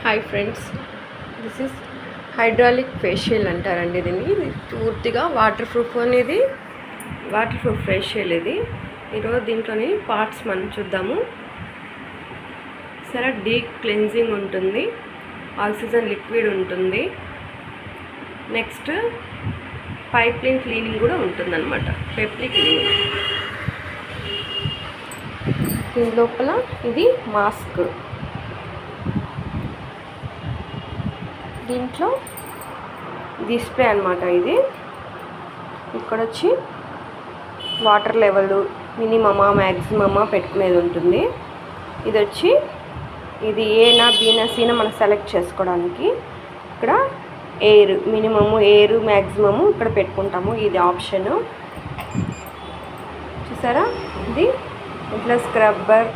Hi friends, this is hydraulic facial అంటారండి. దీన్ని పూర్తిగా వాటర్ ప్రూఫ్ ఫేషియల్ ఇది. ఈరోజు దీంట్లోని పార్ట్స్ మనం చూద్దాము. సరే, డీప్ క్లెన్జింగ్ ఉంటుంది, ఆక్సిజన్ లిక్విడ్ ఉంటుంది, నెక్స్ట్ పైప్లైన్ క్లీనింగ్ కూడా ఉంటుందన్నమాట, పెప్లీ క్లీనింగ్. దీని లోపల ఇది మాస్క్, దీంట్లో డిస్ప్లే అనమాట. ఇది ఇక్కడ వచ్చి వాటర్ లెవెల్ మినిమమా మ్యాక్సిమమా పెట్టుకునేది ఉంటుంది. ఇది వచ్చి ఇది ఏనా బీనా సీనా మనం సెలెక్ట్ చేసుకోవడానికి. ఇక్కడ ఎయిర్ మినిమము, ఎయిర్ మ్యాక్సిమము ఇక్కడ పెట్టుకుంటాము. ఇది ఆప్షను చూసారా. ఇది ఇట్లా scrubber,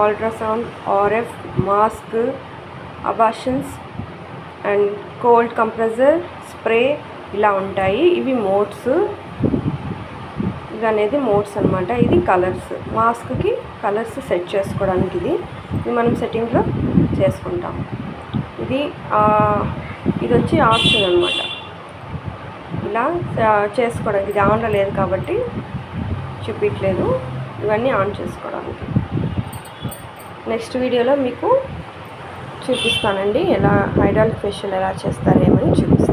ultrasound, RF, mask, abortions and cold compressor, spray ఇలా ఉంటాయి. ఇవి మోడ్స్, ఇది అనేది మోడ్స్ అనమాట. ఇది కలర్స్, మాస్క్కి కలర్స్ సెట్ చేసుకోవడానికి ఇది మనం సెట్టింగ్లో చేసుకుంటాము. ఇది వచ్చి ఆప్షన్ అనమాట, ఇలా చేసుకోవడానికి. ఇది ఆన్లో లేదు కాబట్టి చూపించలేదు, ఇవన్నీ ఆన్ చేసుకోవడానికి. నెక్స్ట్ వీడియోలో మీకు చూపిస్తానండి ఎలా హైడ్రాలిక్ ఫేషియల్ ఎలా చేస్తారేమని చూపిస్తాను.